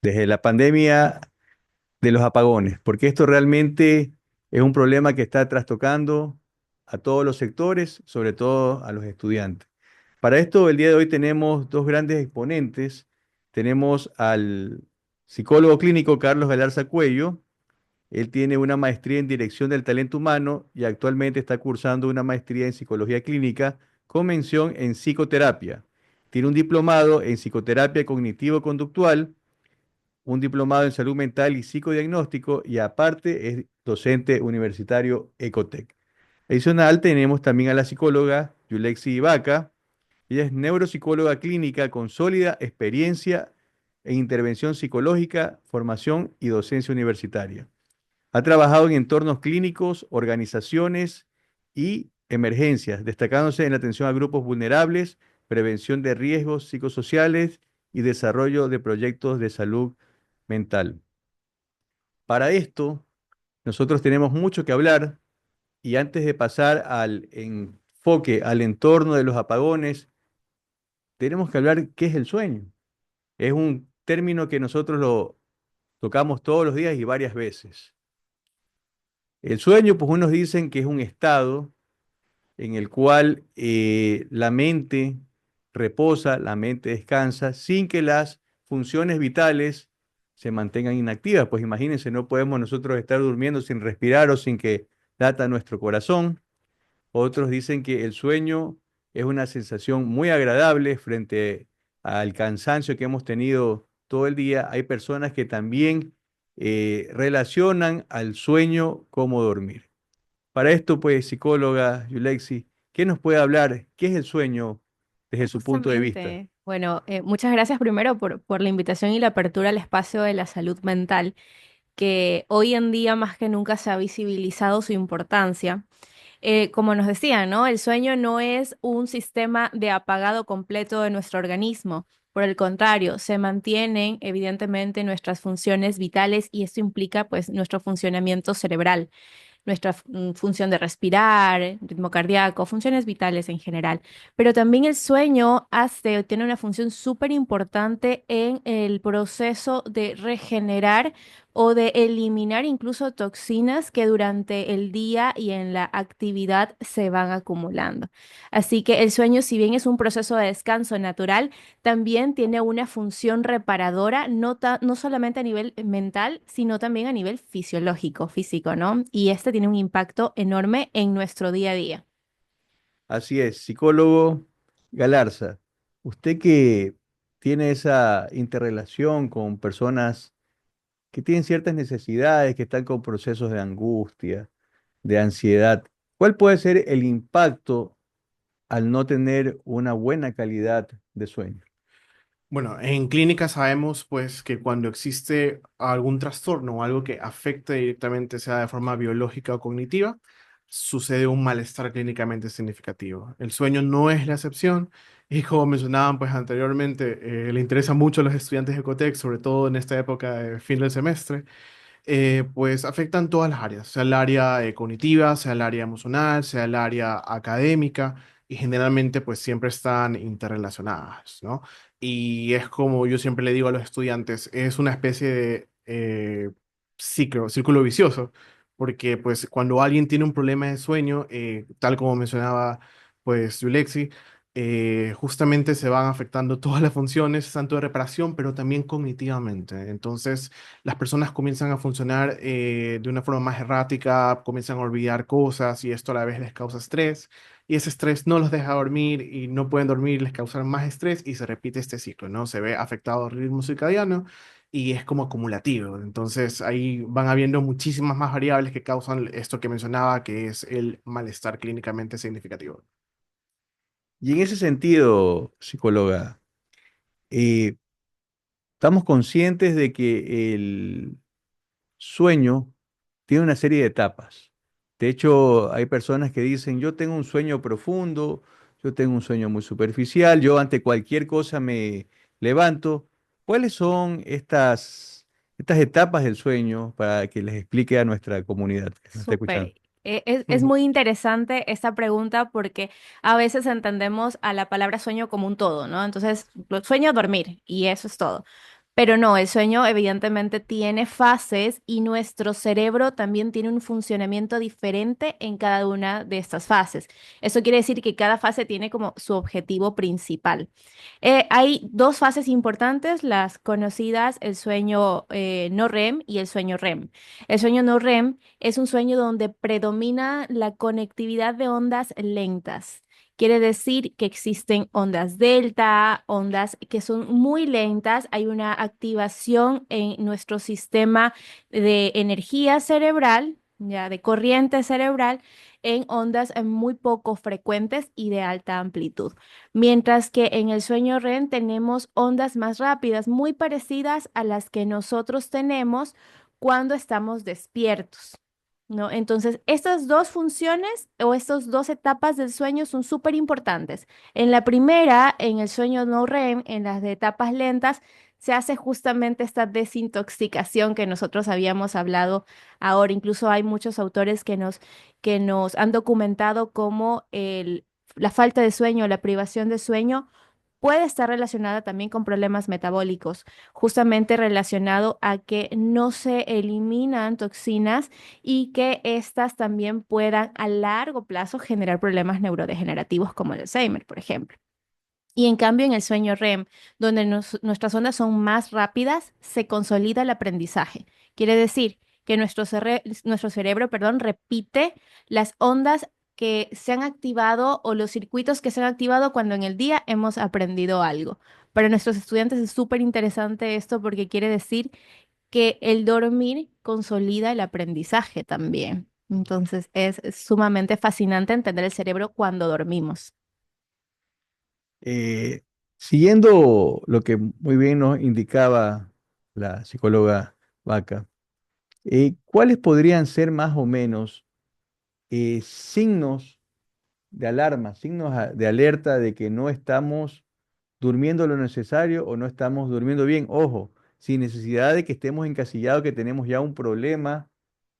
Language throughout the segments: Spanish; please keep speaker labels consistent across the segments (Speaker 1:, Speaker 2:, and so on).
Speaker 1: desde la pandemia de los apagones, porque esto realmente es un problema que está trastocando a todos los sectores, sobre todo a los estudiantes. Para esto, el día de hoy tenemos dos grandes exponentes. Tenemos al psicólogo clínico Carlos Galarza Cuello. Él tiene una maestría en dirección del talento humano y actualmente está cursando una maestría en psicología clínica con mención en psicoterapia. Tiene un diplomado en psicoterapia cognitivo-conductual, un diplomado en salud mental y psicodiagnóstico y aparte es docente universitario Ecotec. Adicional, tenemos también a la psicóloga Yulexi Ibaka. Ella es neuropsicóloga clínica con sólida experiencia en intervención psicológica, formación y docencia universitaria. Ha trabajado en entornos clínicos, organizaciones y emergencias, destacándose en la atención a grupos vulnerables, prevención de riesgos psicosociales y desarrollo de proyectos de salud mental. Para esto, nosotros tenemos mucho que hablar y antes de pasar al enfoque, al entorno de los apagones, tenemos que hablar qué es el sueño. Es un término que nosotros lo tocamos todos los días y varias veces. El sueño, pues unos dicen que es un estado en el cual la mente reposa, la mente descansa, sin que las funciones vitales se mantengan inactivas. Pues imagínense, no podemos nosotros estar durmiendo sin respirar o sin que lata nuestro corazón. Otros dicen que el sueño es una sensación muy agradable frente al cansancio que hemos tenido todo el día. Hay personas que también relacionan al sueño como dormir. Para esto, pues, psicóloga Yulexi, ¿qué nos puede hablar? ¿Qué es el sueño desde su punto de vista?
Speaker 2: Justamente, bueno, muchas gracias primero por la invitación y la apertura al espacio de la salud mental, que hoy en día más que nunca se ha visibilizado su importancia. Como nos decían, ¿no? El sueño no es un sistema de apagado completo de nuestro organismo. Por el contrario, se mantienen evidentemente nuestras funciones vitales y esto implica pues nuestro funcionamiento cerebral, nuestra función de respirar, ritmo cardíaco, funciones vitales en general. Pero también el sueño tiene una función súper importante en el proceso de regenerar o de eliminar incluso toxinas que durante el día y en la actividad se van acumulando. Así que el sueño, si bien es un proceso de descanso natural, también tiene una función reparadora, no solamente a nivel mental, sino también a nivel fisiológico, físico, ¿no? Y este tiene un impacto enorme en nuestro día a día.
Speaker 1: Así es, psicólogo Galarza, usted que tiene esa interrelación con personas que tienen ciertas necesidades, que están con procesos de angustia, de ansiedad, ¿cuál puede ser el impacto al no tener una buena calidad de sueño?
Speaker 3: Bueno, en clínica sabemos pues que cuando existe algún trastorno o algo que afecte directamente, sea de forma biológica o cognitiva, sucede un malestar clínicamente significativo. El sueño no es la excepción y como mencionaban pues anteriormente, le interesa mucho a los estudiantes de Ecotec, sobre todo en esta época de fin del semestre, pues afectan todas las áreas, sea el área cognitiva, sea el área emocional, sea el área académica, y generalmente pues siempre están interrelacionadas, ¿no? Y es como yo siempre le digo a los estudiantes, es una especie de círculo vicioso, porque pues cuando alguien tiene un problema de sueño, tal como mencionaba pues Yulexi, justamente se van afectando todas las funciones, tanto de reparación, pero también cognitivamente. Entonces, las personas comienzan a funcionar de una forma más errática, comienzan a olvidar cosas y esto a la vez les causa estrés y ese estrés no los deja dormir y no pueden dormir, les causa más estrés y se repite este ciclo, ¿no? Se ve afectado el ritmo circadiano y es como acumulativo. Entonces ahí van habiendo muchísimas más variables que causan esto que mencionaba, que es el malestar clínicamente significativo.
Speaker 1: Y en ese sentido, psicóloga, eh, estamos conscientes de que el sueño tiene una serie de etapas. De hecho, hay personas que dicen, yo tengo un sueño profundo, yo tengo un sueño muy superficial, yo ante cualquier cosa me levanto. ¿Cuáles son estas etapas del sueño para que les explique a nuestra comunidad que nos está escuchando?
Speaker 2: Súper. Es muy interesante esta pregunta porque a veces entendemos a la palabra sueño como un todo, ¿no? Entonces, sueño dormir y eso es todo. Pero no, el sueño evidentemente tiene fases y nuestro cerebro también tiene un funcionamiento diferente en cada una de estas fases. Eso quiere decir que cada fase tiene como su objetivo principal. Hay dos fases importantes, las conocidas, el sueño no REM y el sueño REM. El sueño no REM es un sueño donde predomina la conectividad de ondas lentas. Quiere decir que existen ondas delta, ondas que son muy lentas, hay una activación en nuestro sistema de energía cerebral, ya de corriente cerebral, en ondas muy poco frecuentes y de alta amplitud. Mientras que en el sueño REM tenemos ondas más rápidas, muy parecidas a las que nosotros tenemos cuando estamos despiertos. ¿No? Entonces, estas dos funciones o estas dos etapas del sueño son súper importantes. En la primera, en el sueño no REM, en las de etapas lentas, se hace justamente esta desintoxicación que nosotros habíamos hablado ahora. Incluso hay muchos autores que nos han documentado cómo la falta de sueño, la privación de sueño puede estar relacionada también con problemas metabólicos, justamente relacionado a que no se eliminan toxinas y que éstas también puedan a largo plazo generar problemas neurodegenerativos como el Alzheimer, por ejemplo. Y en cambio, en el sueño REM, donde nuestras ondas son más rápidas, se consolida el aprendizaje. Quiere decir que nuestro cerebro, perdón, repite las ondas que se han activado o los circuitos que se han activado cuando en el día hemos aprendido algo. Para nuestros estudiantes es súper interesante esto porque quiere decir que el dormir consolida el aprendizaje también. Entonces es sumamente fascinante entender el cerebro cuando dormimos.
Speaker 1: Eh, Siguiendo lo que muy bien nos indicaba la psicóloga Vaca, ¿cuáles podrían ser más o menos signos de alarma, signos de alerta de que no estamos durmiendo lo necesario o no estamos durmiendo bien? Ojo, sin necesidad de que estemos encasillados, que tenemos ya un problema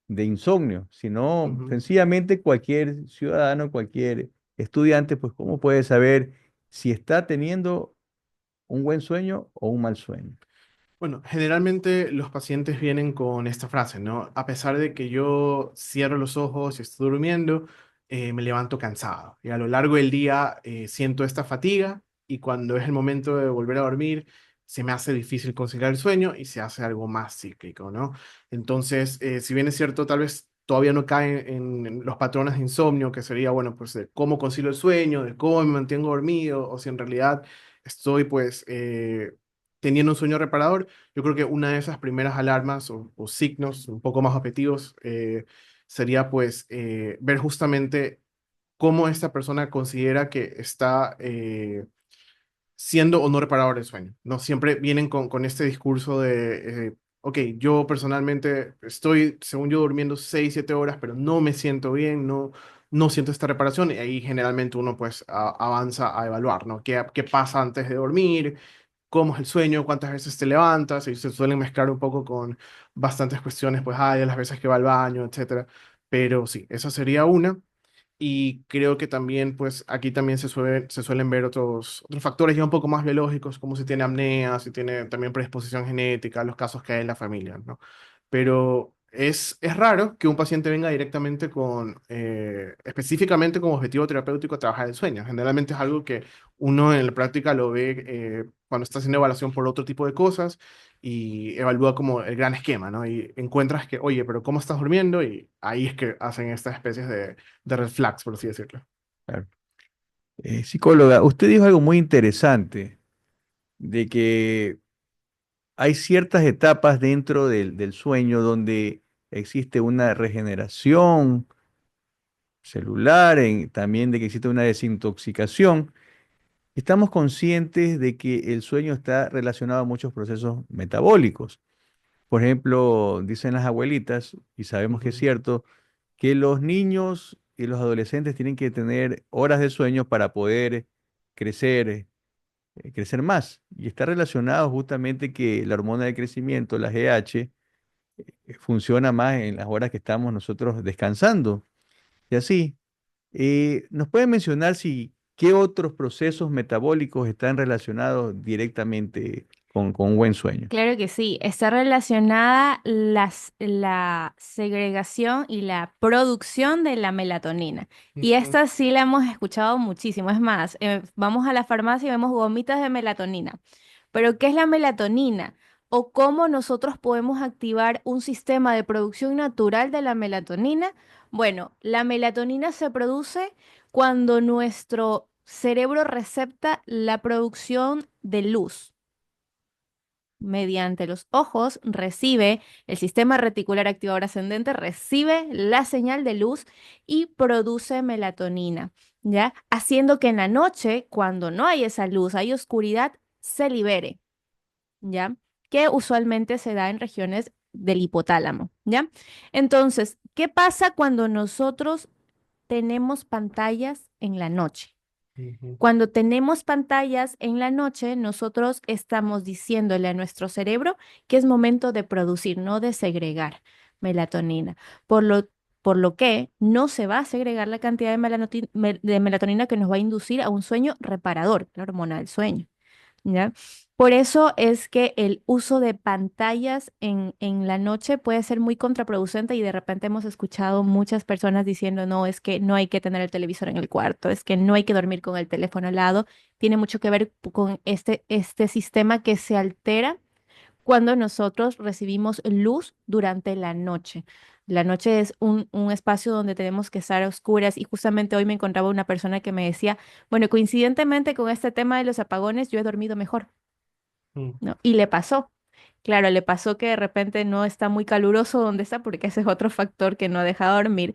Speaker 1: de insomnio, sino
Speaker 3: Ujú.
Speaker 1: sencillamente cualquier ciudadano, cualquier estudiante, pues cómo puede saber si está teniendo un buen sueño o un mal sueño.
Speaker 3: Bueno, generalmente los pacientes vienen con esta frase, ¿no? A pesar de que yo cierro los ojos y estoy durmiendo, me levanto cansado. Y a lo largo del día siento esta fatiga y cuando es el momento de volver a dormir, se me hace difícil conciliar el sueño y se hace algo más cíclico, ¿no? Entonces, si bien es cierto, tal vez todavía no caen en los patrones de insomnio, que sería, bueno, pues de cómo concilio el sueño, de cómo me mantengo dormido, o si en realidad estoy, pues, teniendo un sueño reparador. Yo creo que una de esas primeras alarmas o signos un poco más objetivos sería pues ver justamente cómo esta persona considera que está siendo o no reparador el sueño, ¿no? Siempre vienen con este discurso de, ok, yo personalmente estoy, según yo, durmiendo 6 7 horas, pero no me siento bien, no siento esta reparación, y ahí generalmente uno pues avanza a evaluar, ¿no? ¿Qué pasa antes de dormir? ¿Cómo es el sueño? ¿Cuántas veces te levantas? Y se suelen mezclar un poco con bastantes cuestiones, pues, de las veces que va al baño, etcétera. Pero sí, esa sería una. Y creo que también, pues, aquí también se suelen ver otros factores ya un poco más biológicos, como si tiene apnea, si tiene también predisposición genética, los casos que hay en la familia, ¿no? Pero es raro que un paciente venga directamente con, específicamente como objetivo terapéutico, trabajar el sueño. Generalmente es algo que uno en la práctica lo ve cuando está haciendo evaluación por otro tipo de cosas y evalúa como el gran esquema, ¿no? Y encuentras que, oye, pero ¿cómo estás durmiendo? Y ahí es que hacen estas especies de red flags, por así decirlo.
Speaker 1: Claro. Psicóloga, usted dijo algo muy interesante, de que hay ciertas etapas dentro del sueño donde existe una regeneración celular, también de que existe una desintoxicación. Estamos conscientes de que el sueño está relacionado a muchos procesos metabólicos. Por ejemplo, dicen las abuelitas, y sabemos que es
Speaker 3: Ujú.
Speaker 1: cierto, que los niños y los adolescentes tienen que tener horas de sueño para poder crecer, crecer más. Y está relacionado justamente que la hormona del crecimiento, la GH, funciona más en las horas que estamos nosotros descansando. Y así, ¿nos pueden mencionar si qué otros procesos metabólicos están relacionados directamente con un buen sueño.
Speaker 2: Claro que sí, está relacionada la segregación y la producción de la melatonina. Y
Speaker 3: Ujú,
Speaker 2: esta sí la hemos escuchado muchísimo. Es más, vamos a la farmacia y vemos gomitas de melatonina. Pero ¿qué es la melatonina? ¿O cómo nosotros podemos activar un sistema de producción natural de la melatonina? Bueno, la melatonina se produce cuando nuestro cerebro recepta la producción de luz mediante los ojos, recibe, el sistema reticular activador ascendente recibe la señal de luz y produce melatonina, ¿ya? Haciendo que en la noche, cuando no hay esa luz, hay oscuridad, se libere, ¿ya? Que usualmente se da en regiones del hipotálamo, ¿ya? Entonces, ¿qué pasa cuando nosotros tenemos pantallas en la noche?
Speaker 3: ujú,
Speaker 2: Cuando tenemos pantallas en la noche, nosotros estamos diciéndole a nuestro cerebro que es momento de producir, no de segregar melatonina. Por lo, por lo que no se va a segregar la cantidad de de melatonina que nos va a inducir a un sueño reparador, la hormona del sueño. ¿Ya? Por eso es que el uso de pantallas en la noche puede ser muy contraproducente y de repente hemos escuchado muchas personas diciendo, no, es que no hay que tener el televisor en el cuarto, es que no hay que dormir con el teléfono al lado. Tiene mucho que ver con este sistema que se altera cuando nosotros recibimos luz durante la noche. La noche es un espacio donde tenemos que estar a oscuras y justamente hoy me encontraba una persona que me decía, bueno, coincidentemente con este tema de los apagones, yo he dormido mejor,
Speaker 3: mm,
Speaker 2: ¿no? Y le pasó. Claro, le pasó que de repente no está muy caluroso donde está porque ese es otro factor que no deja dormir.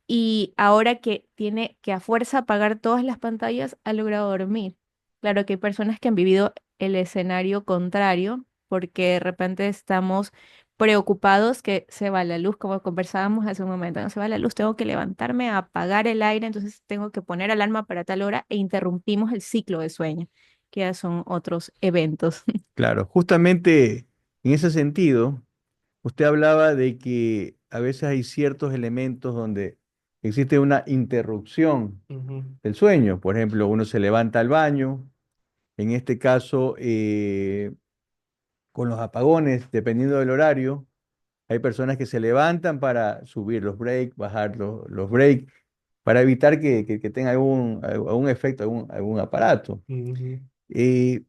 Speaker 2: Y ahora que tiene que a fuerza apagar todas las pantallas, ha logrado dormir. Claro que hay personas que han vivido el escenario contrario, porque de repente estamos preocupados que se va la luz, como conversábamos hace un momento, no se va la luz, tengo que levantarme a apagar el aire, entonces tengo que poner alarma para tal hora e interrumpimos el ciclo de sueño, que ya son otros eventos.
Speaker 1: Claro, justamente en ese sentido, usted hablaba de que a veces hay ciertos elementos donde existe una interrupción
Speaker 3: ujú,
Speaker 1: del sueño. Por ejemplo, uno se levanta al baño, en este caso, con los apagones, dependiendo del horario, hay personas que se levantan para subir los breaks, bajar los breaks, para evitar que tenga algún efecto, algún aparato.
Speaker 3: ujú.
Speaker 1: Eh,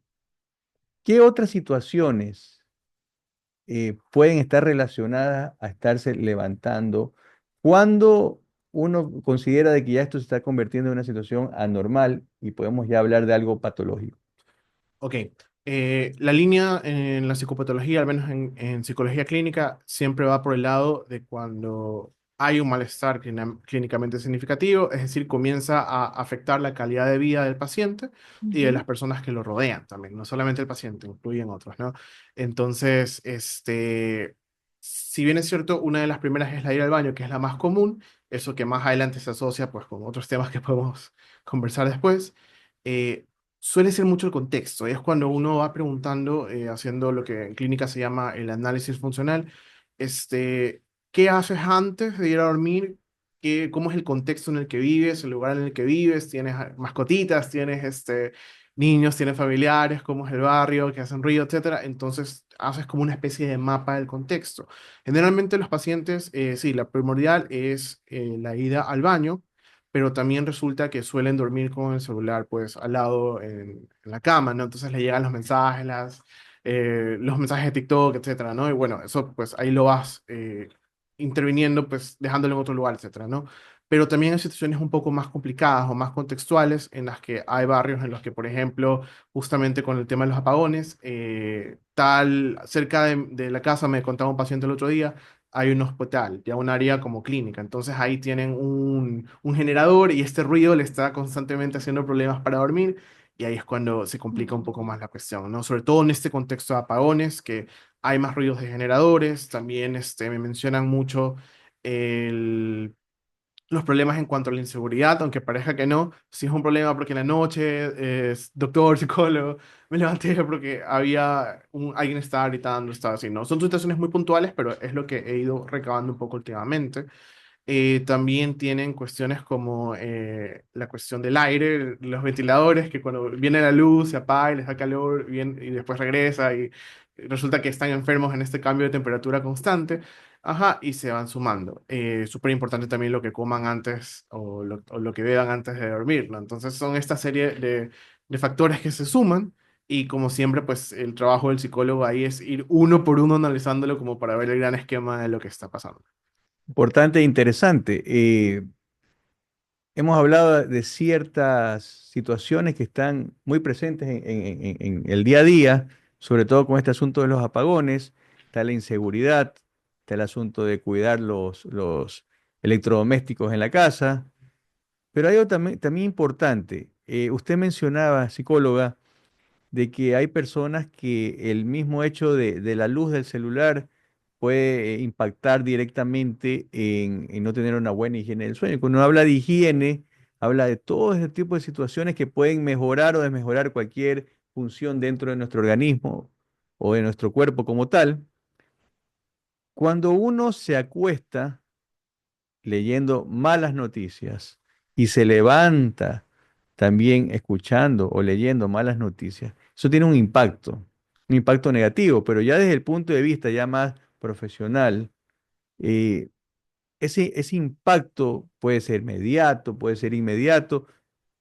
Speaker 1: ¿Qué otras situaciones pueden estar relacionadas a estarse levantando cuando uno considera de que ya esto se está convirtiendo en una situación anormal y podemos ya hablar de algo patológico?
Speaker 3: Ok, la línea en la psicopatología, al menos en psicología clínica, siempre va por el lado de cuando hay un malestar clínicamente significativo, es decir, comienza a afectar la calidad de vida del paciente y de las
Speaker 2: Ujú,
Speaker 3: personas que lo rodean también, no solamente el paciente, incluyen otros, ¿no? Entonces, si bien es cierto, una de las primeras es la ir al baño, que es la más común, eso que más adelante se asocia pues con otros temas que podemos conversar después. eh, Suele ser mucho el contexto, es cuando uno va preguntando, haciendo lo que en clínica se llama el análisis funcional, ¿qué haces antes de ir a dormir? ¿Cómo es el contexto en el que vives, el lugar en el que vives? ¿Tienes mascotitas? ¿Tienes niños? ¿Tienes familiares? ¿Cómo es el barrio? ¿Qué hacen ruido? Etcétera. Entonces haces como una especie de mapa del contexto. Generalmente los pacientes, sí, la primordial es la ida al baño, pero también resulta que suelen dormir con el celular pues al lado en la cama, ¿no? Entonces le llegan los mensajes, los mensajes de TikTok, etcétera, ¿no? Y bueno, eso pues ahí lo vas interviniendo, pues dejándolo en otro lugar, etcétera, ¿no? Pero también hay situaciones un poco más complicadas o más contextuales en las que hay barrios en los que, por ejemplo, justamente con el tema de los apagones, cerca de la casa me contaba un paciente el otro día, hay un hospital, ya un área como clínica. Entonces ahí tienen un generador y este ruido le está constantemente haciendo problemas para dormir y ahí es cuando se complica un poco
Speaker 2: ujú.
Speaker 3: más la cuestión, ¿no? Sobre todo en este contexto de apagones, que hay más ruidos de generadores, también me mencionan mucho el los problemas en cuanto a la inseguridad, aunque parezca que no, sí es un problema porque en la noche es doctor, psicólogo, me levanté porque alguien estaba gritando, estaba así, ¿no? Son situaciones muy puntuales, pero es lo que he ido recabando un poco últimamente. También tienen cuestiones como la cuestión del aire, los ventiladores, que cuando viene la luz se apaga y les da calor y después regresa y resulta que están enfermos en este cambio de temperatura constante. Ajá, y se van sumando. Súper importante también lo que coman antes o lo que beban antes de dormir, ¿no? Entonces son esta serie de factores que se suman y como siempre, pues el trabajo del psicólogo ahí es ir uno por uno analizándolo como para ver el gran esquema de lo que está pasando.
Speaker 1: Importante e interesante. Hemos hablado de ciertas situaciones que están muy presentes en el día a día, sobre todo con este asunto de los apagones. Está la inseguridad, está el asunto de cuidar los electrodomésticos en la casa. Pero hay algo también importante. Usted mencionaba, psicóloga, de que hay personas que el mismo hecho de la luz del celular puede impactar directamente en no tener una buena higiene del sueño. Cuando uno habla de higiene, habla de todo ese tipo de situaciones que pueden mejorar o desmejorar cualquier función dentro de nuestro organismo o de nuestro cuerpo como tal. Cuando uno se acuesta leyendo malas noticias y se levanta también escuchando o leyendo malas noticias, eso tiene un impacto negativo, pero ya desde el punto de vista ya más profesional, eh, ese impacto puede ser inmediato, puede ser inmediato.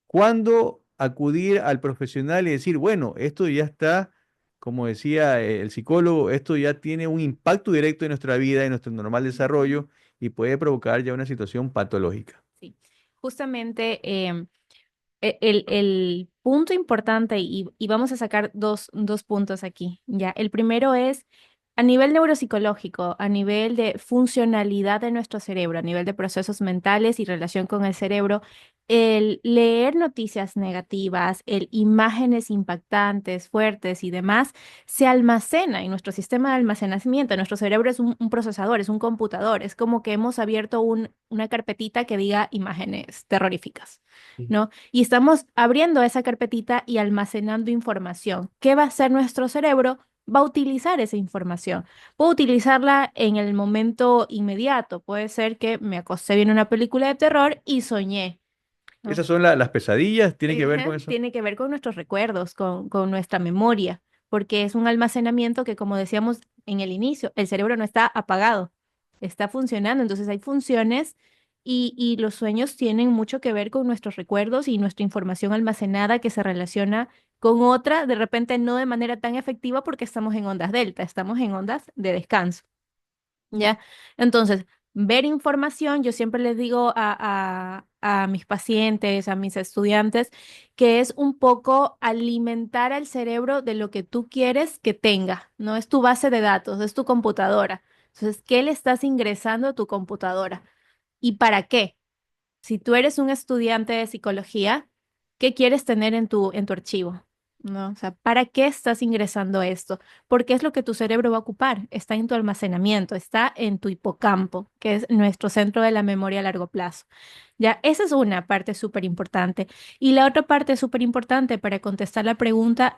Speaker 1: ¿Cuándo acudir al profesional y decir, bueno, esto ya está, como decía el psicólogo, esto ya tiene un impacto directo en nuestra vida, en nuestro normal desarrollo y puede provocar ya una situación patológica?
Speaker 2: Sí, justamente el punto importante, y vamos a sacar dos puntos aquí, ¿ya? El primero es a nivel neuropsicológico, a nivel de funcionalidad de nuestro cerebro, a nivel de procesos mentales y relación con el cerebro, el leer noticias negativas, el imágenes impactantes, fuertes y demás, se almacena en nuestro sistema de almacenamiento. Nuestro cerebro es un procesador, es un computador, es como que hemos abierto una carpetita que diga imágenes terroríficas, ¿no? Y estamos abriendo esa carpetita y almacenando información. ¿Qué va a hacer nuestro cerebro? Va a utilizar esa información. Puedo utilizarla en el momento inmediato. Puede ser que me acosté viendo una película de terror y soñé, ¿no?
Speaker 1: Esas son las pesadillas, tiene que ver con
Speaker 2: Ajá,
Speaker 1: eso.
Speaker 2: tiene que ver con nuestros recuerdos, con nuestra memoria, porque es un almacenamiento que, como decíamos en el inicio, el cerebro no está apagado, está funcionando. Entonces hay funciones y los sueños tienen mucho que ver con nuestros recuerdos y nuestra información almacenada que se relaciona con otra, de repente no de manera tan efectiva porque estamos en ondas delta, estamos en ondas de descanso. ¿Ya? Entonces, ver información, yo siempre les digo a mis pacientes, a mis estudiantes, que es un poco alimentar al cerebro de lo que tú quieres que tenga, no es tu base de datos, es tu computadora. Entonces, ¿qué le estás ingresando a tu computadora? ¿Y para qué? Si tú eres un estudiante de psicología, ¿qué quieres tener en tu archivo? ¿No? O sea, ¿para qué estás ingresando esto? Porque es lo que tu cerebro va a ocupar. Está en tu almacenamiento, está en tu hipocampo, que es nuestro centro de la memoria a largo plazo. Ya, esa es una parte súper importante. Y la otra parte súper importante para contestar la pregunta,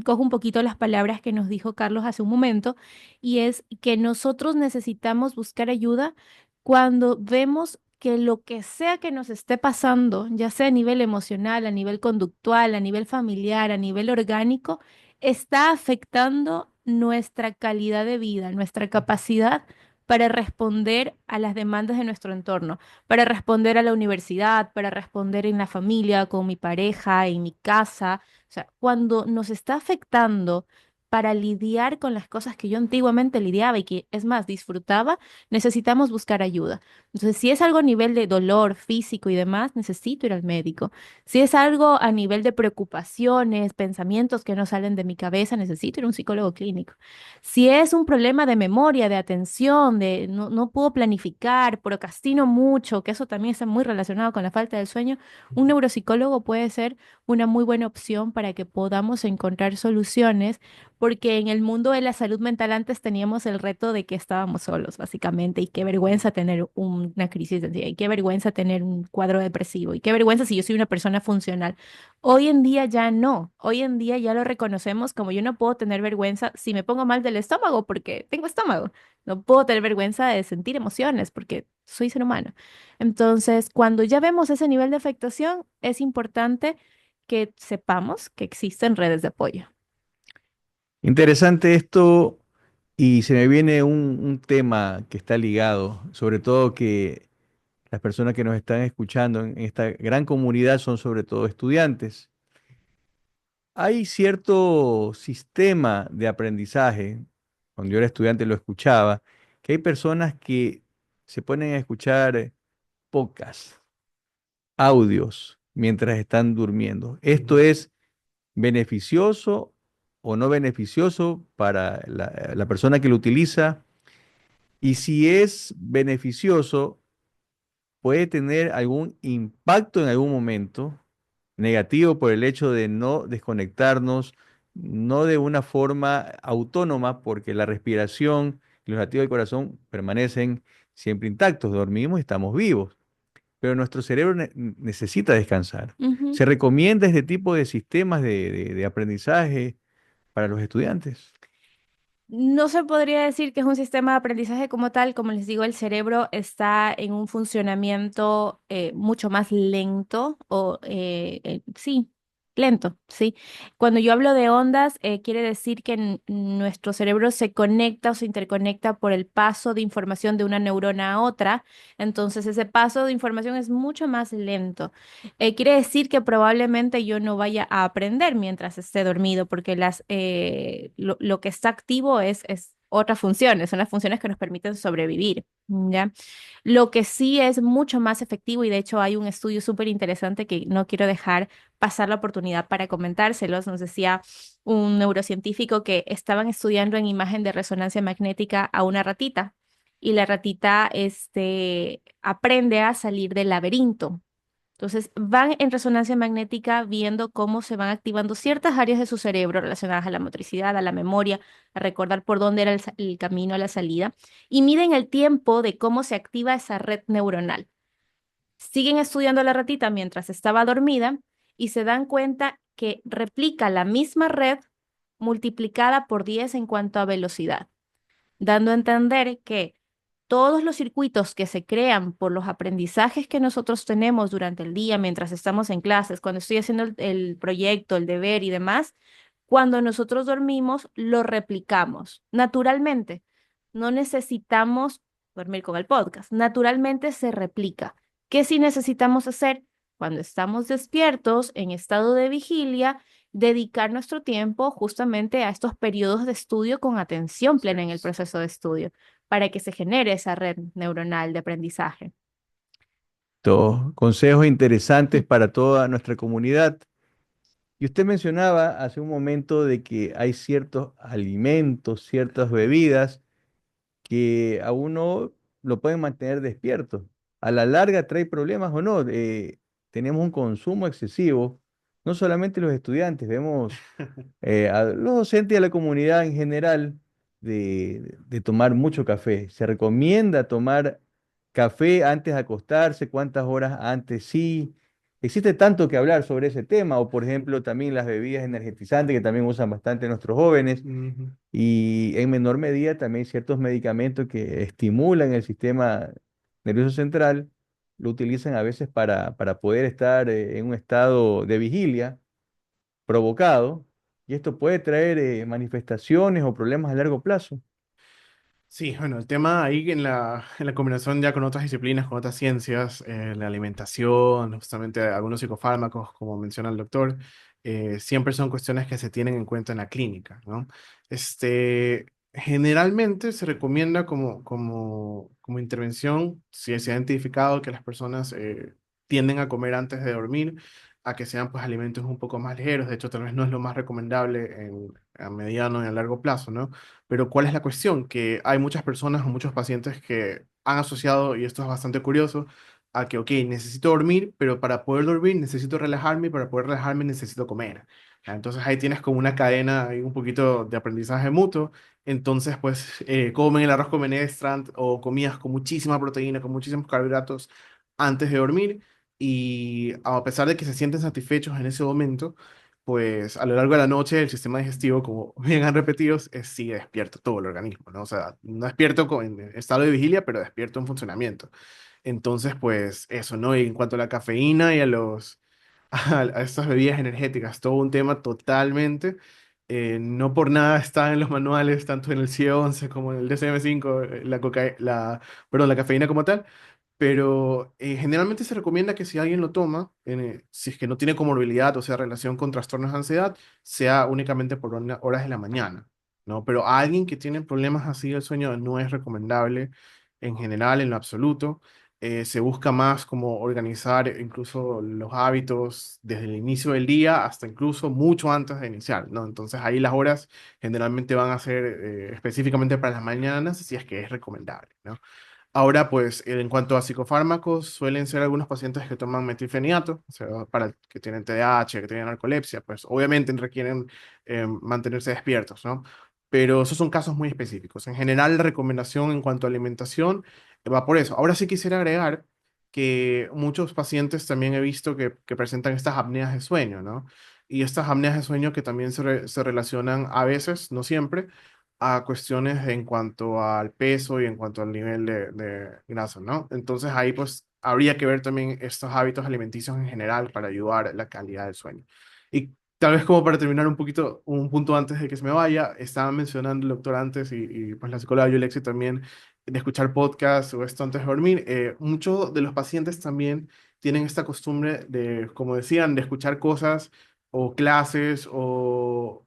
Speaker 2: cojo un poquito las palabras que nos dijo Carlos hace un momento, y es que nosotros necesitamos buscar ayuda cuando vemos que lo que sea que nos esté pasando, ya sea a nivel emocional, a nivel conductual, a nivel familiar, a nivel orgánico, está afectando nuestra calidad de vida, nuestra capacidad para responder a las demandas de nuestro entorno, para responder a la universidad, para responder en la familia, con mi pareja, en mi casa. O sea, cuando nos está afectando para lidiar con las cosas que yo antiguamente lidiaba y que, es más, disfrutaba, necesitamos buscar ayuda. Entonces, si es algo a nivel de dolor físico y demás, necesito ir al médico. Si es algo a nivel de preocupaciones, pensamientos que no salen de mi cabeza, necesito ir a un psicólogo clínico. Si es un problema de memoria, de atención, de no puedo planificar, procrastino mucho, que eso también está muy relacionado con la falta del sueño, un neuropsicólogo puede ser una muy buena opción para que podamos encontrar soluciones porque en el mundo de la salud mental antes teníamos el reto de que estábamos solos, básicamente, y qué vergüenza tener una crisis de ansiedad, y qué vergüenza tener un cuadro depresivo, y qué vergüenza si yo soy una persona funcional. Hoy en día ya no, hoy en día ya lo reconocemos como yo no puedo tener vergüenza si me pongo mal del estómago porque tengo estómago, no puedo tener vergüenza de sentir emociones porque soy ser humano. Entonces, cuando ya vemos ese nivel de afectación, es importante que sepamos que existen redes de apoyo.
Speaker 1: Interesante esto y se me viene un tema que está ligado, sobre todo que las personas que nos están escuchando en esta gran comunidad son sobre todo estudiantes. Hay cierto sistema de aprendizaje, cuando yo era estudiante lo escuchaba, que hay personas que se ponen a escuchar podcasts, audios, mientras están durmiendo. ¿Esto
Speaker 3: Ujú.
Speaker 1: es beneficioso o no beneficioso para la persona que lo utiliza? Y si es beneficioso, puede tener algún impacto en algún momento negativo por el hecho de no desconectarnos, no de una forma autónoma, porque la respiración y los latidos del corazón permanecen siempre intactos, dormimos y estamos vivos, pero nuestro cerebro necesita descansar.
Speaker 2: Ujú.
Speaker 1: ¿Se recomienda este tipo de sistemas de aprendizaje para los estudiantes?
Speaker 2: No se podría decir que es un sistema de aprendizaje como tal, como les digo, el cerebro está en un funcionamiento mucho más lento sí, lento, sí. Cuando yo hablo de ondas, quiere decir que nuestro cerebro se conecta o se interconecta por el paso de información de una neurona a otra, entonces ese paso de información es mucho más lento. Quiere decir que probablemente yo no vaya a aprender mientras esté dormido, porque lo que está activo es otras funciones, son las funciones que nos permiten sobrevivir, ¿ya? Lo que sí es mucho más efectivo, y de hecho hay un estudio súper interesante que no quiero dejar pasar la oportunidad para comentárselos, nos decía un neurocientífico que estaban estudiando en imagen de resonancia magnética a una ratita, y la ratita aprende a salir del laberinto. Entonces, van en resonancia magnética viendo cómo se van activando ciertas áreas de su cerebro relacionadas a la motricidad, a la memoria, a recordar por dónde era el camino a la salida, y miden el tiempo de cómo se activa esa red neuronal. Siguen estudiando a la ratita mientras estaba dormida y se dan cuenta que replica la misma red multiplicada por 10 en cuanto a velocidad, dando a entender que todos los circuitos que se crean por los aprendizajes que nosotros tenemos durante el día, mientras estamos en clases, cuando estoy haciendo el proyecto, el deber y demás, cuando nosotros dormimos, lo replicamos naturalmente. No necesitamos dormir con el podcast. Naturalmente se replica. ¿Qué sí necesitamos hacer? Cuando estamos despiertos, en estado de vigilia, dedicar nuestro tiempo justamente a estos periodos de estudio con atención
Speaker 3: Así
Speaker 2: plena en el
Speaker 3: es.
Speaker 2: proceso de estudio para que se genere esa red neuronal de aprendizaje.
Speaker 1: Todos consejos interesantes para toda nuestra comunidad. Y usted mencionaba hace un momento de que hay ciertos alimentos, ciertas bebidas que a uno lo pueden mantener despierto. A la larga trae problemas o no. Tenemos un consumo excesivo, no solamente los estudiantes, vemos a los docentes y a la comunidad en general de tomar mucho café. Se recomienda tomar café antes de acostarse, cuántas horas antes sí. Existe tanto que hablar sobre ese tema, o por ejemplo también las bebidas energetizantes que también usan bastante nuestros jóvenes,
Speaker 3: Ujú.
Speaker 1: y en menor medida también ciertos medicamentos que estimulan el sistema nervioso central, lo utilizan a veces para poder estar en un estado de vigilia provocado, y esto puede traer manifestaciones o problemas a largo plazo.
Speaker 3: Sí, bueno, el tema ahí en la combinación ya con otras disciplinas, con otras ciencias, la alimentación, justamente algunos psicofármacos, como menciona el doctor, siempre son cuestiones que se tienen en cuenta en la clínica, ¿no? Generalmente se recomienda como intervención, si se ha identificado que las personas tienden a comer antes de dormir, a que sean pues alimentos un poco más ligeros, de hecho tal vez no es lo más recomendable a mediano y a largo plazo, ¿no? Pero ¿cuál es la cuestión? Que hay muchas personas o muchos pacientes que han asociado, y esto es bastante curioso, a que, ok, necesito dormir, pero para poder dormir necesito relajarme y para poder relajarme necesito comer. Entonces ahí tienes como una cadena y un poquito de aprendizaje mutuo. Entonces, pues comen el arroz con menestrant o comidas con muchísima proteína, con muchísimos carbohidratos antes de dormir. Y a pesar de que se sienten satisfechos en ese momento, pues a lo largo de la noche el sistema digestivo, como bien han repetido, sigue despierto todo el organismo, ¿no? O sea, no despierto en estado de vigilia, pero despierto en funcionamiento. Entonces, pues eso, ¿no? Y en cuanto a la cafeína y a a estas bebidas energéticas, todo un tema totalmente. No por nada está en los manuales, tanto en el CIE-11 como en el DSM-5, perdón, la cafeína como tal, pero generalmente se recomienda que si alguien lo toma, si es que no tiene comorbilidad, o sea, relación con trastornos de ansiedad, sea únicamente por horas de la mañana, ¿no? Pero a alguien que tiene problemas así del sueño no es recomendable en general, en lo absoluto. Se busca más como organizar incluso los hábitos desde el inicio del día hasta incluso mucho antes de iniciar, ¿no? Entonces ahí las horas generalmente van a ser específicamente para las mañanas, si es que es recomendable, ¿no? Ahora, pues, en cuanto a psicofármacos, suelen ser algunos pacientes que toman metilfenidato, o sea, para que tienen TDAH, que tienen narcolepsia, pues obviamente requieren mantenerse despiertos, ¿no? Pero esos son casos muy específicos. En general, la recomendación en cuanto a alimentación va por eso. Ahora sí quisiera agregar que muchos pacientes también he visto que presentan estas apneas de sueño, ¿no? Y estas apneas de sueño que también se relacionan a veces, no siempre, a cuestiones en cuanto al peso y en cuanto al nivel de grasa, ¿no? Entonces ahí pues habría que ver también estos hábitos alimenticios en general para ayudar a la calidad del sueño. Y tal vez como para terminar un poquito, un punto antes de que se me vaya, estaba mencionando el doctor antes pues la psicóloga Yulexi también de escuchar podcasts o esto antes de dormir. Muchos de los pacientes también tienen esta costumbre de, como decían, de escuchar cosas o clases o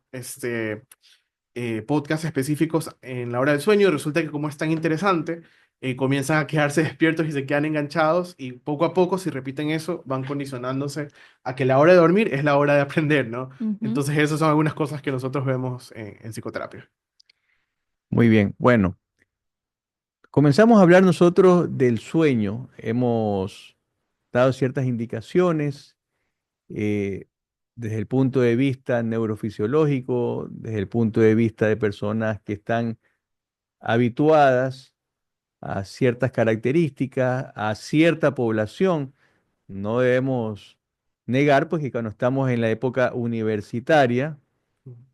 Speaker 3: podcasts específicos en la hora del sueño y resulta que como es tan interesante, comienzan a quedarse despiertos y se quedan enganchados y poco a poco, si repiten eso, van condicionándose a que la hora de dormir es la hora de aprender, ¿no?
Speaker 2: Ujú.
Speaker 3: Entonces, esas son algunas cosas que nosotros vemos en psicoterapia.
Speaker 1: Muy bien. Bueno, comenzamos a hablar nosotros del sueño. Hemos dado ciertas indicaciones eh, desde el punto de vista neurofisiológico, desde el punto de vista de personas que están habituadas a ciertas características, a cierta población. No debemos negar pues que cuando estamos en la época universitaria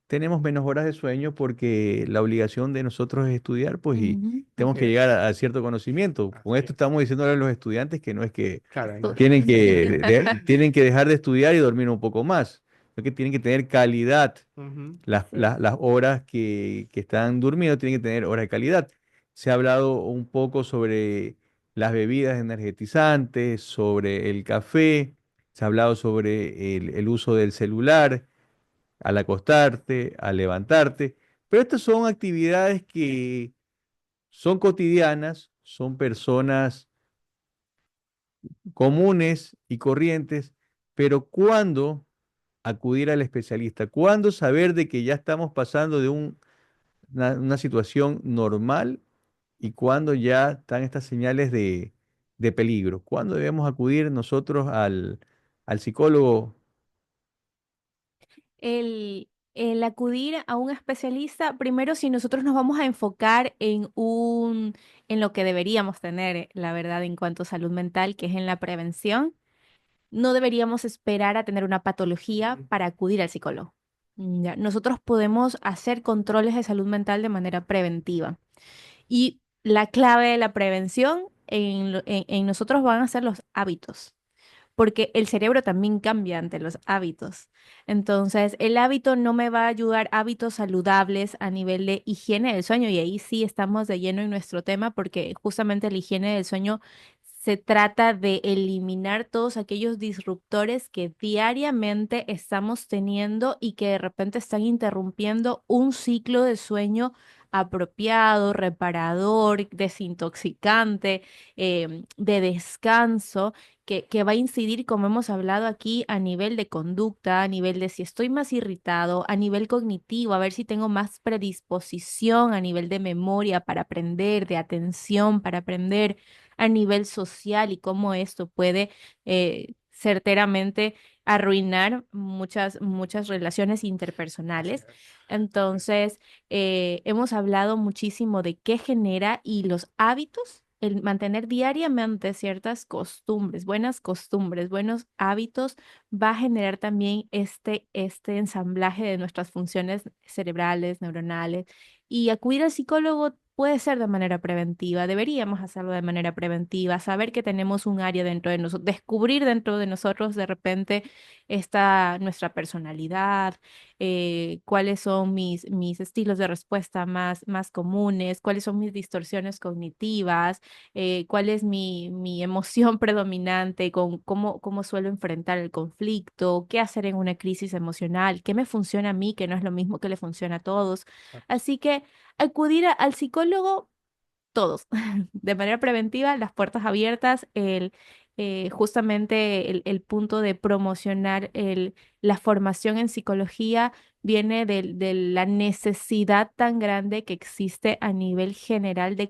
Speaker 1: tenemos menos horas de sueño porque la obligación de nosotros es estudiar pues y
Speaker 2: Ujú.
Speaker 1: tenemos
Speaker 3: Así
Speaker 1: que llegar
Speaker 3: es,
Speaker 1: a cierto conocimiento. Con
Speaker 3: así
Speaker 1: esto
Speaker 3: es.
Speaker 1: estamos diciéndole a los estudiantes que no es que
Speaker 3: Claro,
Speaker 1: tienen que dejar de estudiar y dormir un poco más, sino que tienen que tener calidad.
Speaker 3: Ujú,
Speaker 1: Las horas que están durmiendo tienen que tener horas de calidad. Se ha hablado un poco sobre las bebidas energetizantes, sobre el café, se ha hablado sobre el uso del celular al acostarte, al levantarte, pero estas son actividades que son cotidianas, son personas comunes y corrientes, pero ¿cuándo acudir al especialista? ¿Cuándo saber de que ya estamos pasando de una situación normal y cuándo ya están estas señales de peligro? ¿Cuándo debemos acudir nosotros al psicólogo?
Speaker 2: El acudir a un especialista, primero si nosotros nos vamos a enfocar en lo que deberíamos tener, la verdad, en cuanto a salud mental, que es en la prevención, no deberíamos esperar a tener una patología para acudir al psicólogo. Ya, nosotros podemos hacer controles de salud mental de manera preventiva. Y la clave de la prevención en nosotros van a ser los hábitos, porque el cerebro también cambia ante los hábitos. Entonces, el hábito no me va a ayudar, hábitos saludables a nivel de higiene del sueño, y ahí sí estamos de lleno en nuestro tema, porque justamente la higiene del sueño se trata de eliminar todos aquellos disruptores que diariamente estamos teniendo y que de repente están interrumpiendo un ciclo de sueño apropiado, reparador, desintoxicante, de descanso que va a incidir, como hemos hablado aquí, a nivel de conducta, a nivel de si estoy más irritado, a nivel cognitivo, a ver si tengo más predisposición a nivel de memoria para aprender, de atención para aprender, a nivel social y cómo esto puede certeramente arruinar muchas relaciones
Speaker 3: Así
Speaker 2: interpersonales.
Speaker 3: es.
Speaker 2: Entonces, hemos hablado muchísimo de qué genera y los hábitos, el mantener diariamente ciertas costumbres, buenos hábitos, va a generar también este ensamblaje de nuestras funciones cerebrales, neuronales. Y acudir al psicólogo puede ser de manera preventiva, deberíamos hacerlo de manera preventiva, saber que tenemos un área dentro de nosotros, descubrir dentro de nosotros de repente está nuestra personalidad, cuáles son mis estilos de respuesta más comunes, cuáles son mis distorsiones cognitivas, cuál es mi emoción predominante, cómo suelo enfrentar el conflicto, qué hacer en una crisis emocional, qué me funciona a mí, que no es lo mismo que le funciona a todos.
Speaker 3: Exacto.
Speaker 2: Así que acudir al psicólogo todos, de manera preventiva, las puertas abiertas, justamente el punto de promocionar la formación en psicología viene de la necesidad tan grande que existe a nivel general de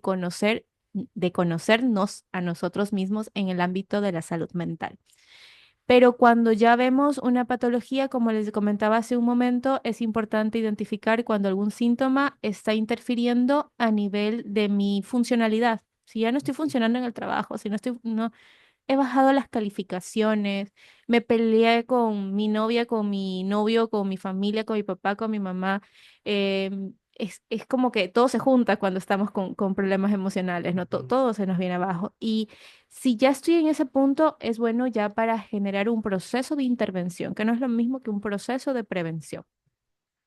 Speaker 2: conocernos a nosotros mismos en el ámbito de la salud mental. Pero cuando ya vemos una patología, como les comentaba hace un momento, es importante identificar cuando algún síntoma está interfiriendo a nivel de mi funcionalidad. Si ya no estoy funcionando en el trabajo, si no he bajado las calificaciones, me peleé con mi novia, con mi novio, con mi familia, con mi papá, con mi mamá. Es como que todo se junta cuando estamos con problemas emocionales, ¿no?
Speaker 3: Ujú.
Speaker 2: Todo se nos viene abajo. Y si ya estoy en ese punto, es bueno ya para generar un proceso de intervención, que no es lo mismo que un proceso de prevención.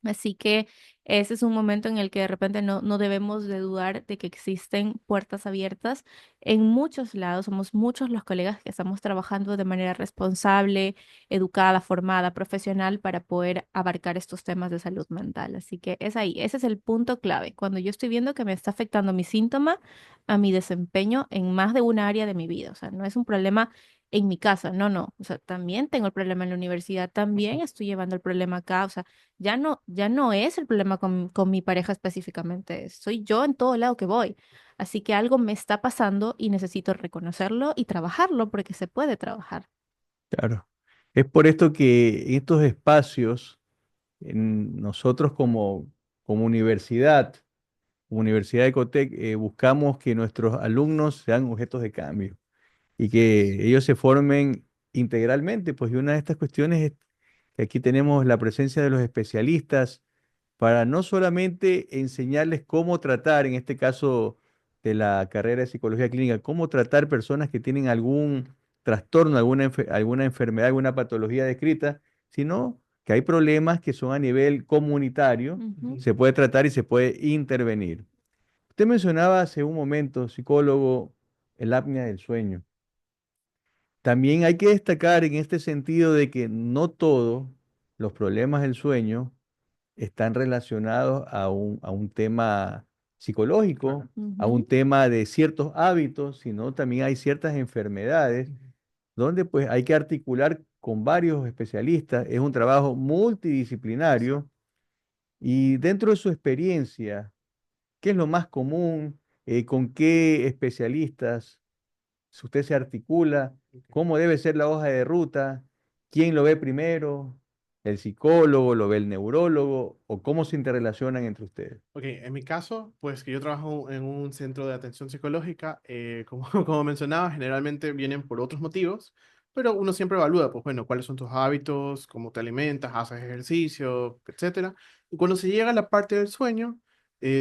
Speaker 2: Así que ese es un momento en el que de repente no debemos de dudar de que existen puertas abiertas en muchos lados. Somos muchos los colegas que estamos trabajando de manera responsable, educada, formada, profesional para poder abarcar estos temas de salud mental. Así que es ahí, ese es el punto clave. Cuando yo estoy viendo que me está afectando mi síntoma a mi desempeño en más de una área de mi vida. O sea, no es un problema en mi casa, no. O sea, también tengo el problema en la universidad, también estoy llevando el problema acá. O sea, ya no es el problema con mi pareja específicamente, soy yo en todo lado que voy. Así que algo me está pasando y necesito reconocerlo y trabajarlo porque se puede trabajar.
Speaker 1: Claro. Es por esto que en estos espacios, nosotros como Universidad de Ecotec, buscamos que nuestros alumnos sean objetos de cambio y que ellos se formen integralmente, pues y una de estas cuestiones es que aquí tenemos la presencia de los especialistas para no solamente enseñarles cómo tratar, en este caso de la carrera de psicología clínica, cómo tratar personas que tienen algún trastorno, alguna enfermedad, alguna patología descrita, sino que hay problemas que son a nivel comunitario,
Speaker 2: Ujú,
Speaker 1: se puede tratar y se puede intervenir. Usted mencionaba hace un momento, psicólogo, el apnea del sueño. También hay que destacar en este sentido de que no todos los problemas del sueño están relacionados a un tema psicológico, a un
Speaker 2: ujú,
Speaker 1: tema de ciertos hábitos, sino también hay ciertas enfermedades
Speaker 3: Ujú.
Speaker 1: donde pues hay que articular con varios especialistas. Es un trabajo multidisciplinario
Speaker 3: Exacto.
Speaker 1: y dentro de su experiencia, ¿qué es lo más común? ¿Con qué especialistas si usted se articula?
Speaker 3: Ok.
Speaker 1: ¿Cómo debe ser la hoja de ruta? ¿Quién lo ve primero? ¿El psicólogo, lo ve el neurólogo? ¿O cómo se interrelacionan entre ustedes?
Speaker 3: Ok, en mi caso, pues que yo trabajo en un centro de atención psicológica, como, como mencionaba, generalmente vienen por otros motivos, pero uno siempre evalúa, pues bueno, cuáles son tus hábitos, cómo te alimentas, haces ejercicio, etcétera. Y cuando se llega a la parte del sueño,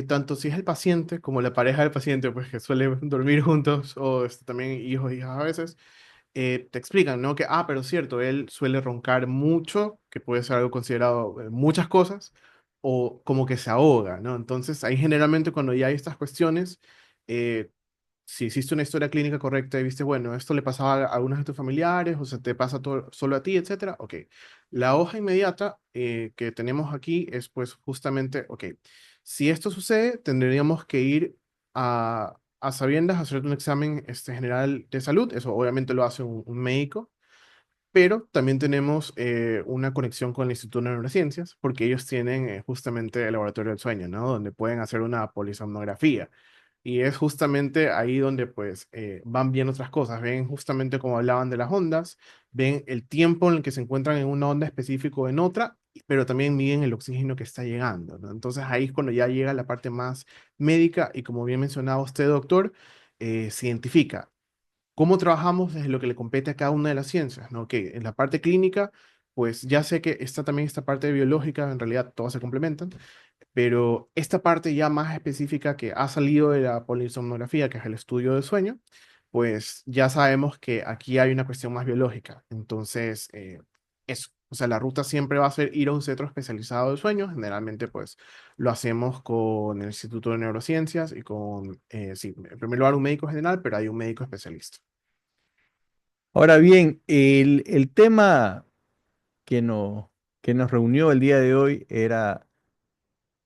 Speaker 3: tanto si es el paciente como la pareja del paciente, pues que suele dormir juntos, o también hijos, hijas a veces, te explican, ¿no? Que, pero cierto, él suele roncar mucho, que puede ser algo considerado muchas cosas, o como que se ahoga, ¿no? Entonces, ahí generalmente cuando ya hay estas cuestiones, eh, si hiciste una historia clínica correcta y viste, bueno, esto le pasaba a algunos de tus familiares, o se te pasa solo a ti, etcétera, ok. La hoja inmediata que tenemos aquí es pues justamente, ok, si esto sucede, tendríamos que ir a sabiendas, hacer un examen general de salud, eso obviamente lo hace un médico, pero también tenemos una conexión con el Instituto de Neurociencias, porque ellos tienen justamente el laboratorio del sueño, ¿no? Donde pueden hacer una polisomnografía Y es justamente ahí donde pues van viendo otras cosas, ven justamente como hablaban de las ondas, ven el tiempo en el que se encuentran en una onda específica o en otra, pero también miden el oxígeno que está llegando, ¿no? Entonces ahí es cuando ya llega la parte más médica y como bien mencionaba usted, doctor, se identifica cómo trabajamos desde lo que le compete a cada una de las ciencias, ¿no? Que en la parte clínica, pues ya sé que está también esta parte biológica, en realidad todas se complementan, pero esta parte ya más específica que ha salido de la polisomnografía, que es el estudio del sueño, pues ya sabemos que aquí hay una cuestión más biológica. Entonces, eso, o sea, la ruta siempre va a ser ir a un centro especializado de sueño. Generalmente, pues lo hacemos con el Instituto de Neurociencias y con, sí, en primer lugar un médico general, pero hay un médico especialista.
Speaker 1: Ahora bien, el tema que que nos reunió el día de hoy era,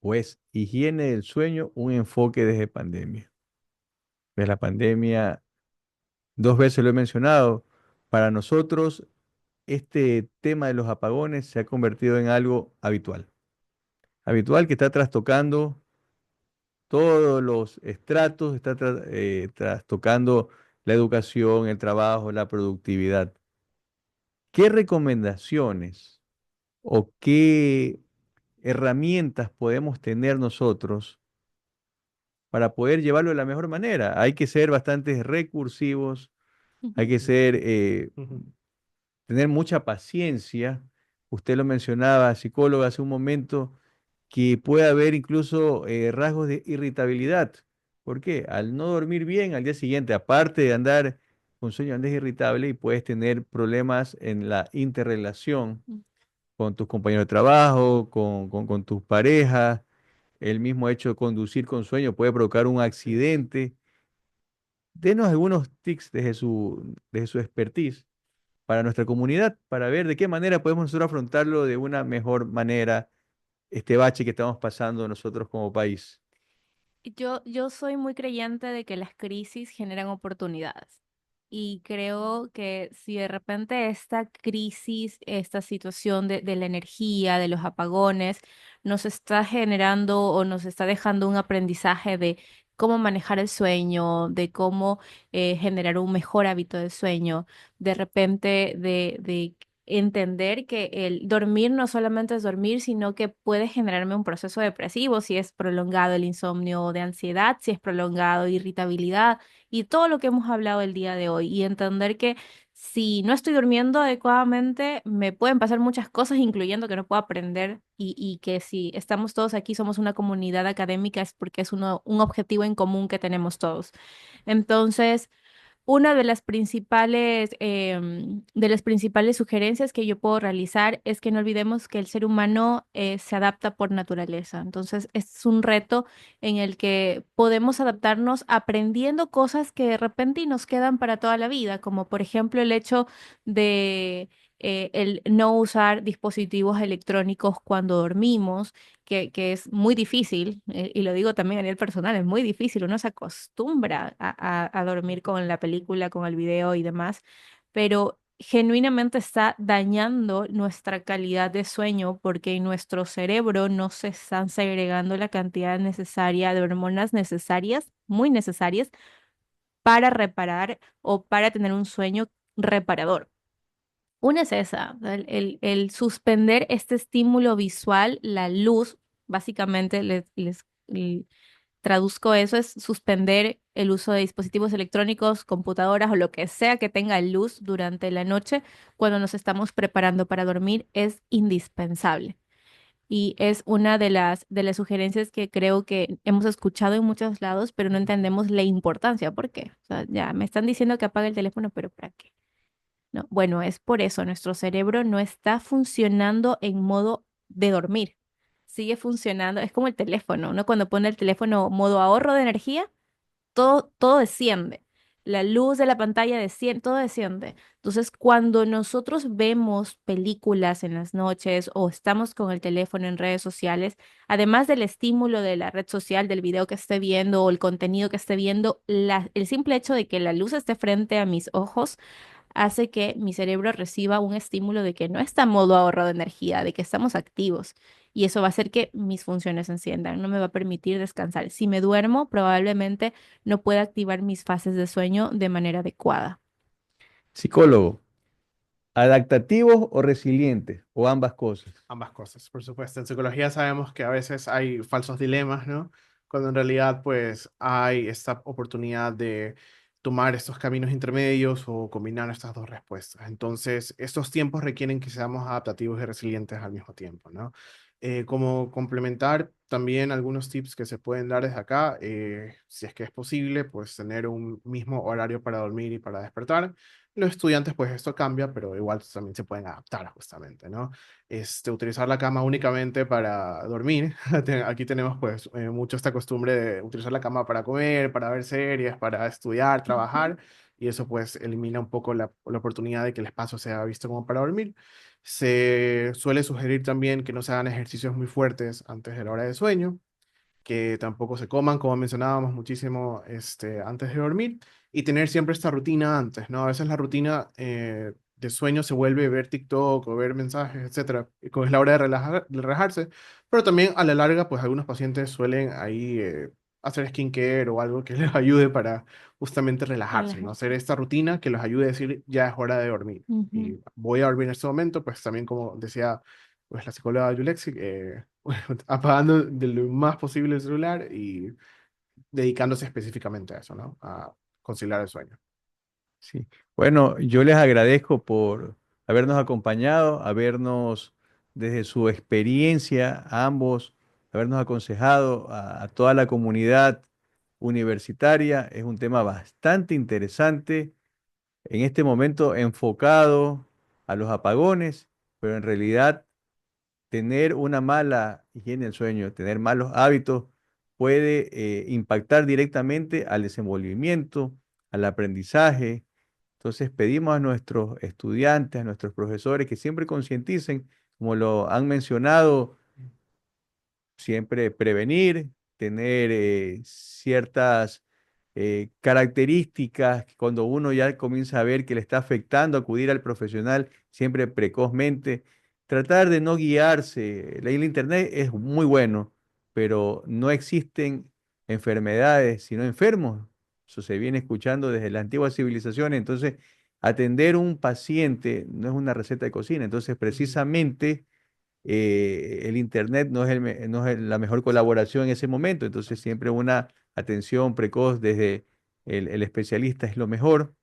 Speaker 1: pues, higiene del sueño, un enfoque desde pandemia. Desde la pandemia, dos veces lo he mencionado, para nosotros este tema de los apagones se ha convertido en algo habitual. Habitual que está trastocando todos los estratos, está trastocando la educación, el trabajo, la productividad. ¿Qué recomendaciones o qué herramientas podemos tener nosotros para poder llevarlo de la mejor manera? Hay que ser bastante recursivos, hay que
Speaker 3: Ujú,
Speaker 1: ser,
Speaker 3: ujú,
Speaker 1: tener mucha paciencia. Usted lo mencionaba, psicóloga, hace un momento, que puede haber incluso rasgos de irritabilidad. ¿Por qué? Al no dormir bien al día siguiente, aparte de andar con sueño, andes irritable y puedes tener problemas en la interrelación con tus compañeros de trabajo, con tus parejas. El mismo hecho de conducir con sueño puede provocar un
Speaker 3: sí.
Speaker 1: accidente. Denos algunos tips desde su expertise para nuestra comunidad, para ver de qué manera podemos nosotros afrontarlo de una mejor manera, este bache que estamos pasando nosotros como país.
Speaker 2: Yo soy muy creyente de que las crisis generan oportunidades. Y creo que si de repente esta crisis, esta situación de la energía, de los apagones, nos está generando o nos está dejando un aprendizaje de cómo manejar el sueño, de cómo generar un mejor hábito de sueño, de repente de entender que el dormir no solamente es dormir, sino que puede generarme un proceso depresivo si es prolongado el insomnio o de ansiedad, si es prolongado irritabilidad y todo lo que hemos hablado el día de hoy. Y entender que si no estoy durmiendo adecuadamente, me pueden pasar muchas cosas, incluyendo que no puedo aprender y que si estamos todos aquí, somos una comunidad académica, es porque es un objetivo en común que tenemos todos. Entonces, una de las principales sugerencias que yo puedo realizar es que no olvidemos que el ser humano se adapta por naturaleza. Entonces, es un reto en el que podemos adaptarnos aprendiendo cosas que de repente y nos quedan para toda la vida, como por ejemplo el hecho de el no usar dispositivos electrónicos cuando dormimos, que es muy difícil, y lo digo también a nivel personal, es muy difícil, uno se acostumbra a dormir con la película, con el video y demás, pero genuinamente está dañando nuestra calidad de sueño porque en nuestro cerebro no se están segregando la cantidad necesaria de hormonas necesarias, muy necesarias, para reparar o para tener un sueño reparador. Una es esa, el suspender este estímulo visual, la luz, básicamente traduzco eso, es suspender el uso de dispositivos electrónicos, computadoras o lo que sea que tenga luz durante la noche cuando nos estamos preparando para dormir es indispensable. Y es una de las sugerencias que creo que hemos escuchado en muchos lados, pero no entendemos la importancia. ¿Por qué? O sea, ya me están diciendo que apague el teléfono, pero ¿para qué? No, bueno, es por eso, nuestro cerebro no está funcionando en modo de dormir. Sigue funcionando, es como el teléfono, ¿no? Cuando pone el teléfono modo ahorro de energía, todo desciende. La luz de la pantalla desciende, todo desciende. Entonces, cuando nosotros vemos películas en las noches o estamos con el teléfono en redes sociales, además del estímulo de la red social, del video que esté viendo o el contenido que esté viendo, el simple hecho de que la luz esté frente a mis ojos hace que mi cerebro reciba un estímulo de que no está en modo ahorro de energía, de que estamos activos. y eso va a hacer que mis funciones se enciendan, no me va a permitir descansar. Si me duermo, probablemente no pueda activar mis fases de sueño de manera adecuada.
Speaker 1: Psicólogo, ¿adaptativos o resilientes? O ambas cosas.
Speaker 3: Ambas cosas, por supuesto. En psicología sabemos que a veces hay falsos dilemas, ¿no? Cuando en realidad pues hay esta oportunidad de tomar estos caminos intermedios o combinar estas dos respuestas. Entonces, estos tiempos requieren que seamos adaptativos y resilientes al mismo tiempo, ¿no? Como complementar también algunos tips que se pueden dar desde acá, si es que es posible, pues tener un mismo horario para dormir y para despertar. Los estudiantes, pues esto cambia, pero igual también se pueden adaptar justamente, ¿no? Utilizar la cama únicamente para dormir. Aquí tenemos pues mucho esta costumbre de utilizar la cama para comer, para ver series, para estudiar,
Speaker 2: Ujú.
Speaker 3: trabajar, y eso pues elimina un poco la oportunidad de que el espacio sea visto como para dormir. Se suele sugerir también que no se hagan ejercicios muy fuertes antes de la hora de sueño, que tampoco se coman, como mencionábamos muchísimo, antes de dormir y tener siempre esta rutina antes, ¿no? A veces la rutina de sueño se vuelve ver TikTok o ver mensajes, etcétera, y como es la hora de relajarse, pero también a la larga, pues algunos pacientes suelen ahí hacer skincare o algo que les ayude para justamente relajarse, ¿no? Hacer
Speaker 2: Relajarse.
Speaker 3: esta rutina que los ayude a decir, ya es hora de dormir.
Speaker 2: Ujú.
Speaker 3: Y voy a dormir en este momento, pues también como decía pues la psicóloga Yulexi, apagando de lo más posible el celular y dedicándose específicamente a eso, ¿no? A conciliar el sueño.
Speaker 1: Sí. Bueno, yo les agradezco por habernos acompañado, habernos, desde su experiencia, a ambos, habernos aconsejado a toda la comunidad universitaria. Es un tema bastante interesante, en este momento enfocado a los apagones, pero en realidad tener una mala higiene del sueño, tener malos hábitos, puede impactar directamente al desenvolvimiento, al aprendizaje. Entonces pedimos a nuestros estudiantes, a nuestros profesores que siempre concienticen, como lo han mencionado, siempre prevenir, tener ciertas características que cuando uno ya comienza a ver que le está afectando, acudir al profesional siempre precozmente, tratar de no guiarse. El internet es muy bueno, pero no existen enfermedades, sino enfermos. Eso se viene escuchando desde las antiguas civilizaciones. Entonces, atender un paciente no es una receta de cocina. Entonces,
Speaker 3: Ujú,
Speaker 1: precisamente el Internet no es la mejor colaboración en ese momento, entonces siempre una atención precoz desde el especialista es lo mejor.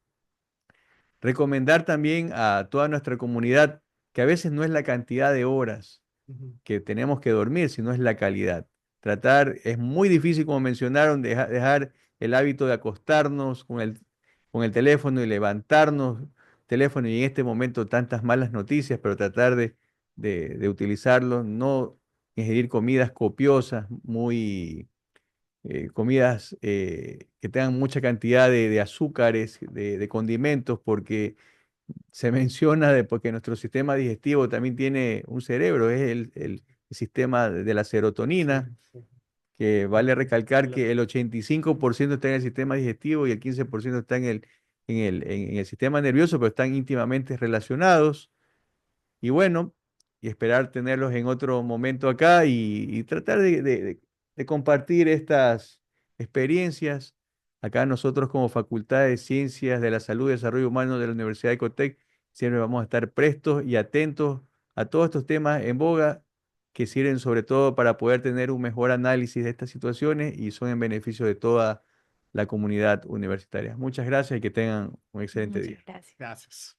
Speaker 1: Recomendar también a toda nuestra comunidad que a veces no es la cantidad de horas
Speaker 3: ujú,
Speaker 1: que tenemos que dormir, sino es la calidad. Tratar, es muy difícil, como mencionaron, dejar el hábito de acostarnos con el teléfono y levantarnos teléfono y en este momento tantas malas noticias, pero tratar de utilizarlo, no ingerir comidas copiosas, comidas que tengan mucha cantidad de azúcares, de condimentos, porque se menciona de porque nuestro sistema digestivo también tiene un cerebro, es el sistema de la
Speaker 3: sí,
Speaker 1: serotonina,
Speaker 3: sí.
Speaker 1: que vale
Speaker 3: Ujú,
Speaker 1: recalcar
Speaker 3: la-
Speaker 1: que el 85% está en el sistema digestivo y el 15% está en el sistema nervioso, pero están íntimamente relacionados. Y bueno, y esperar tenerlos en otro momento acá y tratar de compartir estas experiencias. Acá nosotros como Facultad de Ciencias de la Salud y Desarrollo Humano de la Universidad de Ecotec siempre vamos a estar prestos y atentos a todos estos temas en boga que sirven sobre todo para poder tener un mejor análisis de estas situaciones y son en beneficio de toda la comunidad universitaria. Muchas gracias y que tengan un excelente
Speaker 2: Muchas
Speaker 1: día.
Speaker 2: gracias.
Speaker 3: Gracias.